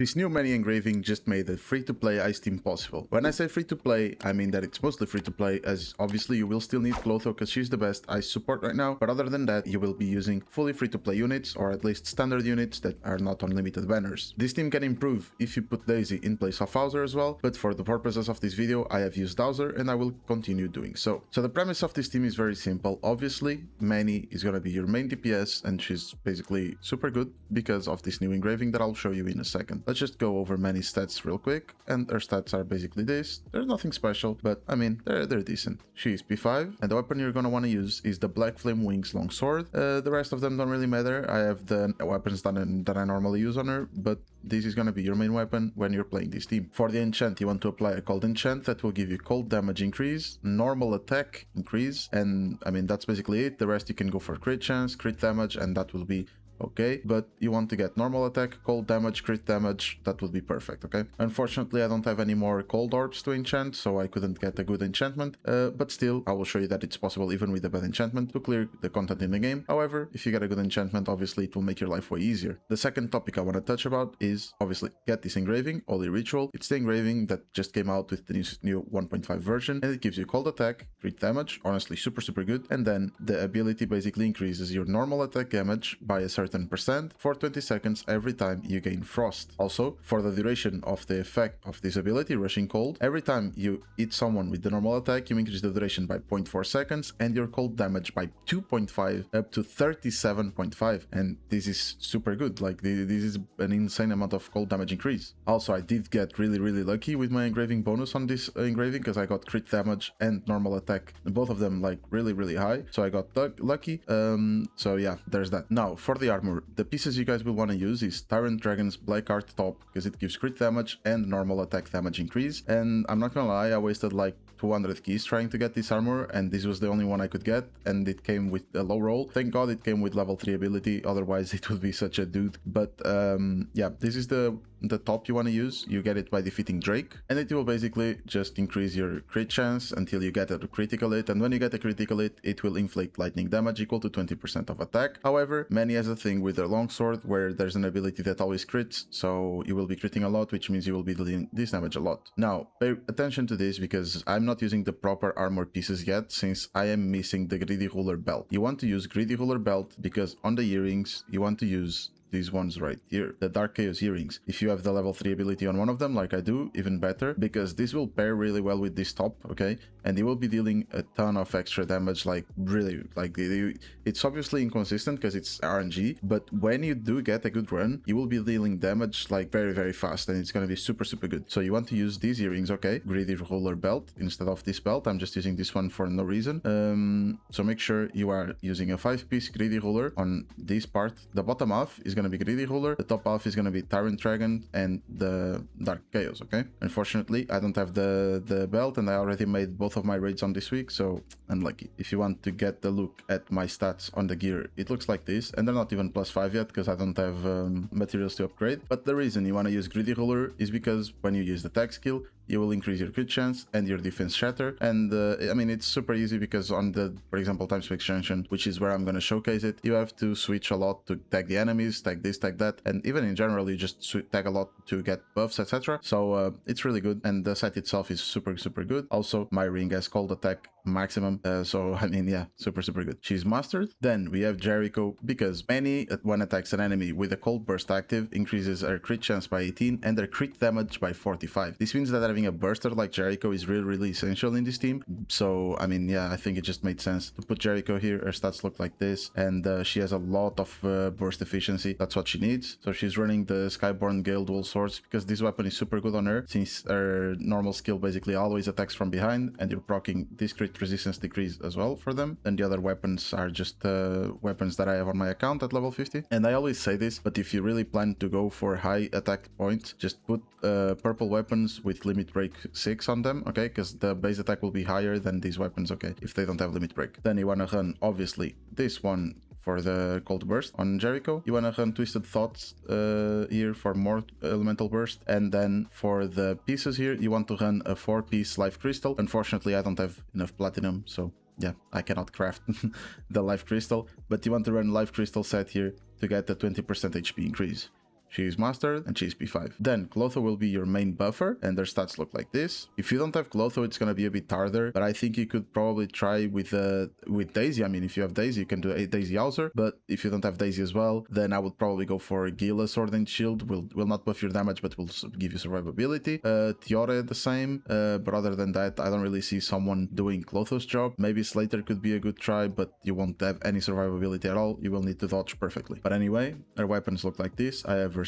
This new many engraving just made a free-to-play Ice Team possible. When I say free-to-play, I mean that it's mostly free-to-play, as obviously you will still need Clotho because she's the best Ice support right now, but other than that, you will be using fully free-to-play units, or at least standard units that are not unlimited banners. This team can improve if you put Daisy in place of Howzer as well, but for the purposes of this video, I have used Howzer and I will continue doing so. So the premise of this team is very simple. Obviously, Mannie is gonna be your main DPS, and she's basically super good because of this new engraving that I'll show you in a second. Let's just go over Mannie's stats real quick, and her stats are basically this. There's nothing special, but I mean, they're decent. She is P5, and the weapon you're gonna want to use is the Black Flame Wings Longsword. The rest of them don't really matter. I have the weapons that I normally use on her, but this is gonna be your main weapon when you're playing this team. For the enchant, you want to apply a cold enchant that will give you cold damage increase, normal attack increase, and I mean, that's basically it. The rest you can go for crit chance, crit damage, and that will be okay, but you want to get normal attack, cold damage, crit damage, that would be perfect, okay? Unfortunately, I don't have any more cold orbs to enchant, so I couldn't get a good enchantment, but still, I will show you that it's possible even with a bad enchantment to clear the content in the game. However, if you get a good enchantment, obviously it will make your life way easier. The second topic I want to touch about is, obviously, get this engraving, Holy Ritual. It's the engraving that just came out with the new 1.5 version, and it gives you cold attack, crit damage, honestly super good, and then the ability basically increases your normal attack damage by a certain percent for 20 seconds every time you gain frost. Also, for the duration of the effect of this ability, Rushing Cold, every time you hit someone with the normal attack, you increase the duration by 0.4 seconds and your cold damage by 2.5 up to 37.5, and this is super good. Like, this is an insane amount of cold damage increase. Also, I did get really lucky with my engraving bonus on this engraving, because I got crit damage and normal attack, both of them like really high, so I got lucky. So yeah, there's that. Now for the armor, the pieces you guys will want to use is Tyrant Dragon's Black Art Top, because it gives crit damage and normal attack damage increase, and I'm not gonna lie, I wasted like 200 keys trying to get this armor, and this was the only one I could get, and it came with a low roll. Thank god it came with level 3 ability, otherwise it would be such a dude. But yeah, this is the top you want to use. You get it by defeating Drake, and it will basically just increase your crit chance until you get a critical hit, and when you get a critical hit, it will inflict lightning damage equal to 20% of attack. However, Mannie has a thing with their longsword where there's an ability that always crits, so you will be critting a lot, which means you will be dealing this damage a lot. Now, pay attention to this, because I'm not using the proper armor pieces yet, since I am missing the Greedy Ruler belt. You want to use Greedy Ruler belt because on the earrings, you want to use these ones right here, the Dark Chaos earrings. If you have the level 3 ability on one of them, like I do, even better, because this will pair really well with this top, okay? And you will be dealing a ton of extra damage, like really, like it's obviously inconsistent because it's RNG, but when you do get a good run, you will be dealing damage like very fast, and it's gonna be super good. So you want to use these earrings, okay? Greedy Ruler belt instead of this belt. I'm just using this one for no reason. So make sure you are using a 5-piece Greedy Ruler on this part. The bottom half is gonna be Greedy Ruler, the top half is gonna be Tyrant Dragon and the Dark Chaos, okay? Unfortunately, I don't have the belt, and I already made both of my raids on this week, so unlucky. If you want to get the look at my stats on the gear, it looks like this, and they're not even +5 yet because I don't have materials to upgrade. But the reason you want to use Greedy Ruler is because when you use the tag skill, you will increase your crit chance and your defense shatter. And I mean, it's super easy because on the, for example, time speed extension, which is where I'm going to showcase it, you have to switch a lot to tag the enemies, tag this, tag that, and even in general, you just tag a lot to get buffs, etc. So it's really good, and the set itself is super good. Also, my ring has cold attack maximum, so I mean, yeah, super good. She's mastered. Then we have Jericho, because Mannie, when attacks an enemy with a cold burst active, increases her crit chance by 18 and her crit damage by 45. This means that having a burster like Jericho is really essential in this team. So I mean, yeah, I think it just made sense to put Jericho here. Her stats look like this, and she has a lot of burst efficiency. That's what she needs. So she's running the Skyborn Gale dual swords, because this weapon is super good on her, since her normal skill basically always attacks from behind, and you're proccing this crit resistance decrease as well for them. And the other weapons are just weapons that I have on my account at level 50. And I always say this, but if you really plan to go for high attack points, just put purple weapons with limit break 6 on them, okay? Because the base attack will be higher than these weapons, okay? If they don't have limit break. Then you want to run, obviously, this one for the cold burst on Jericho. You want to run Twisted Thoughts here for more elemental burst, and then for the pieces here, you want to run a 4-piece life crystal. Unfortunately, I don't have enough platinum, so yeah, I cannot craft the life crystal, but you want to run life crystal set here to get a 20% HP increase. She is mastered, and she is P5. Then Clotho will be your main buffer, and their stats look like this. If you don't have Clotho, it's gonna be a bit harder, but I think you could probably try with Daisy. I mean, if you have Daisy, you can do a Daisy Howzer, but if you don't have Daisy as well, then I would probably go for Gila Sword and Shield. Will not buff your damage, but will give you survivability. Tiore the same, but other than that, I don't really see someone doing Clotho's job. Maybe Slater could be a good try, but you won't have any survivability at all. You will need to dodge perfectly. But anyway, their weapons look like this. I have her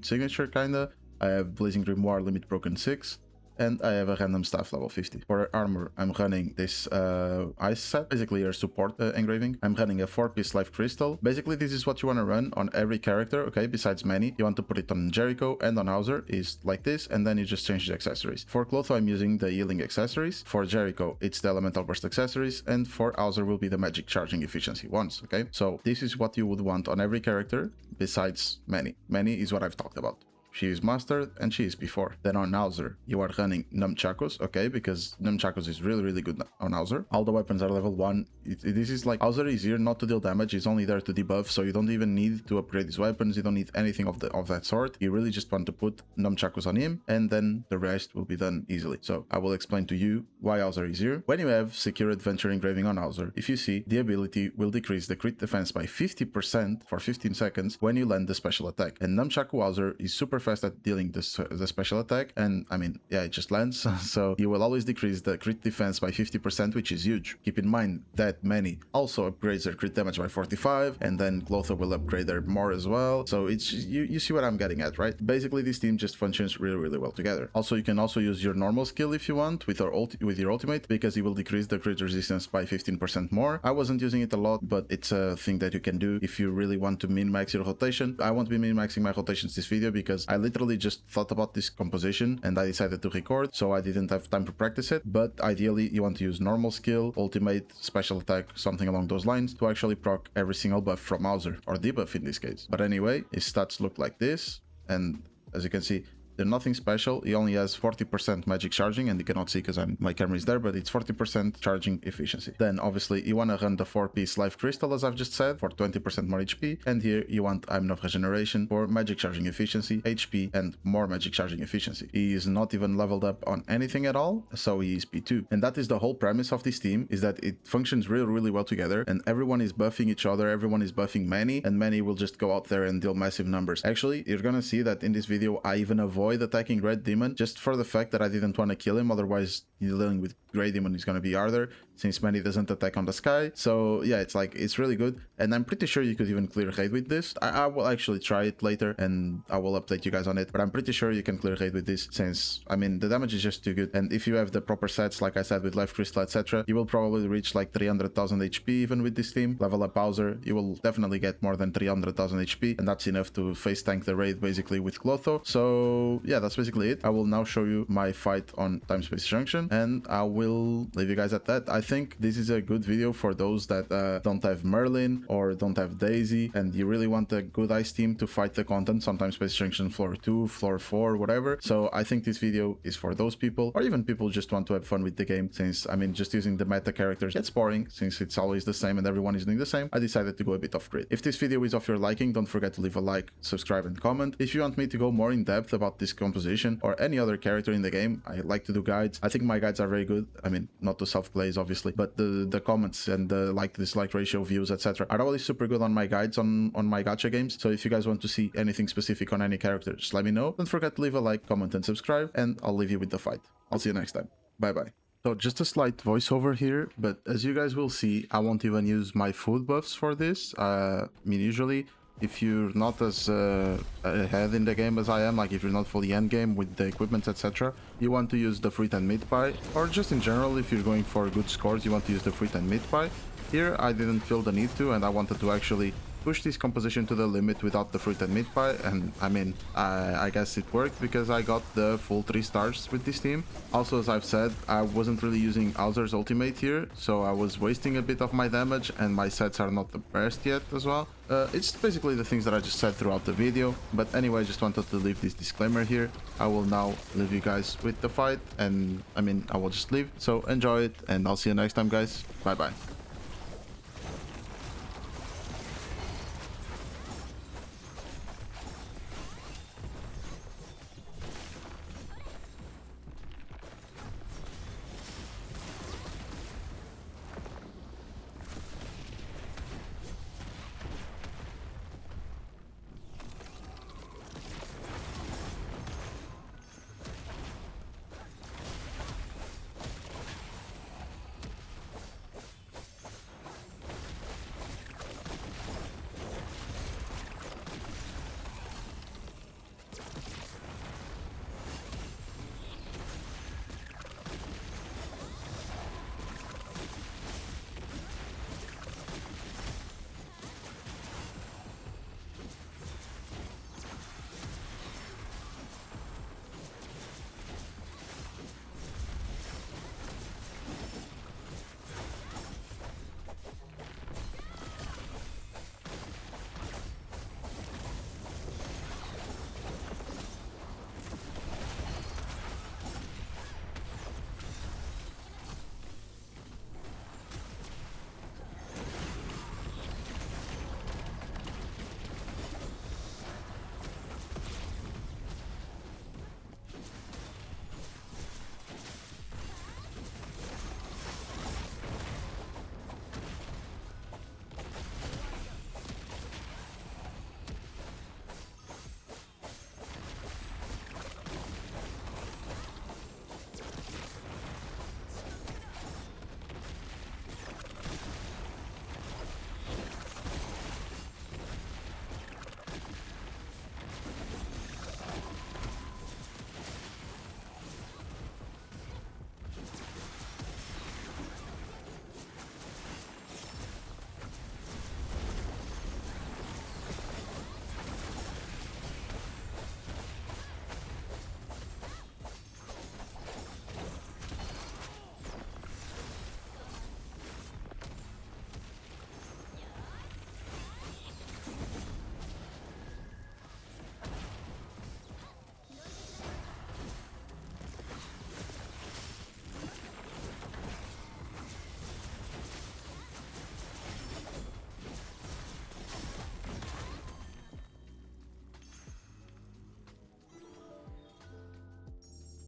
signature kinda. I have Blazing Grimoire Limit Broken 6. And I have a random staff level 50. For armor, I'm running this ice set, basically your support engraving. I'm running a 4-piece life crystal. Basically, this is what you want to run on every character, okay, besides Mannie. You want to put it on Jericho and on Howzer, is like this, and then you just change the accessories. For Clotho, I'm using the healing accessories. For Jericho, it's the elemental burst accessories, and for Howzer will be the magic charging efficiency ones, okay? So this is what you would want on every character besides Mannie. Mannie is what I've talked about. She is mastered and she is P4. Then on Howzer, you are running Nunchakus, okay, because Nunchakus is really good on Howzer. All the weapons are level 1. This is like, Howzer is here not to deal damage, he's only there to debuff, so you don't even need to upgrade his weapons, you don't need anything of that sort. You really just want to put Nunchakus on him, and then the rest will be done easily. So I will explain to you why Howzer is here. When you have Secure Adventure Engraving on Howzer, if you see, the ability will decrease the crit defense by 50% for 15 seconds when you land the special attack. And Nunchaku Howzer is super fast at dealing the special attack, and I mean, yeah, it just lands. So you will always decrease the crit defense by 50%, which is huge. Keep in mind that Mannie also upgrades their crit damage by 45, and then Clotho will upgrade their more as well. So it's you see what I'm getting at, right? Basically, this team just functions really well together. Also, you can also use your normal skill if you want with your ultimate, because it will decrease the crit resistance by 15% more. I wasn't using it a lot, but it's a thing that you can do if you really want to min-max your rotation. I won't be min-maxing my rotations this video because I literally just thought about this composition and I decided to record, so I didn't have time to practice it. But ideally, you want to use normal skill, ultimate, special attack, something along those lines to actually proc every single buff from Howzer, or debuff in this case. But anyway, his stats look like this, and as you can see, they're nothing special. He only has 40% magic charging, and you cannot see because my camera is there, but it's 40% charging efficiency. Then obviously you want to run the 4-piece life crystal, as I've just said, for 20% more HP, and here you want Iron of Regeneration for magic charging efficiency, HP, and more magic charging efficiency. He is not even leveled up on anything at all, so he is P2. And that is the whole premise of this team, is that it functions really well together, and everyone is buffing each other, everyone is buffing Mannie, and Mannie will just go out there and deal massive numbers. Actually, you're gonna see that in this video I even avoid attacking Red Demon just for the fact that I didn't want to kill him, otherwise dealing with Grey Demon is gonna be harder since Mannie doesn't attack on the sky. So yeah, it's really good, and I'm pretty sure you could even clear raid with this. I will actually try it later and I will update you guys on it, but I'm pretty sure you can clear raid with this, since I mean the damage is just too good, and if you have the proper sets like I said with Life Crystal etc, you will probably reach like 300,000 HP even with this team. Level up Howzer, you will definitely get more than 300,000 HP, and that's enough to face tank the raid basically with Clotho. So yeah, that's basically it. I will now show you my fight on Time Space Junction, and I will leave you guys at that. I think this is a good video for those that don't have Merlin or don't have Daisy, and you really want a good ice team to fight the content, sometimes Space Junction floor 2, floor 4, whatever. So I think this video is for those people, or even people just want to have fun with the game, since I mean just using the meta characters gets boring since it's always the same and everyone is doing the same. I decided to go a bit off grid. If this video is of your liking, don't forget to leave a like, subscribe and comment. If you want me to go more in depth about this composition or any other character in the game, I like to do guides. I think my guides are very good. I mean, not to self-glaze obviously, but the comments and the like-dislike ratio, views, etc. are always super good on my guides on my gacha games. So if you guys want to see anything specific on any character, just let me know. Don't forget to leave a like, comment and subscribe, and I'll leave you with the fight. I'll see you next time. Bye bye. So just a slight voiceover here, but as you guys will see, I won't even use my food buffs for this. I mean, usually if you're not as ahead in the game as I am, like if you're not fully endgame with the equipment etc, you want to use the fruit and meat pie, or just in general if you're going for good scores you want to use the fruit and meat pie. Here I didn't feel the need to, and I wanted to actually push this composition to the limit without the fruit and meat pie, and I mean I guess it worked because I got the full 3 stars with this team. Also, as I've said, I wasn't really using Howzer's ultimate here, so I was wasting a bit of my damage, and my sets are not the best yet as well. It's basically the things that I just said throughout the video, but anyway, I just wanted to leave this disclaimer here. I will now leave you guys with the fight, and I mean I will just leave, so enjoy it and I'll see you next time guys. Bye bye.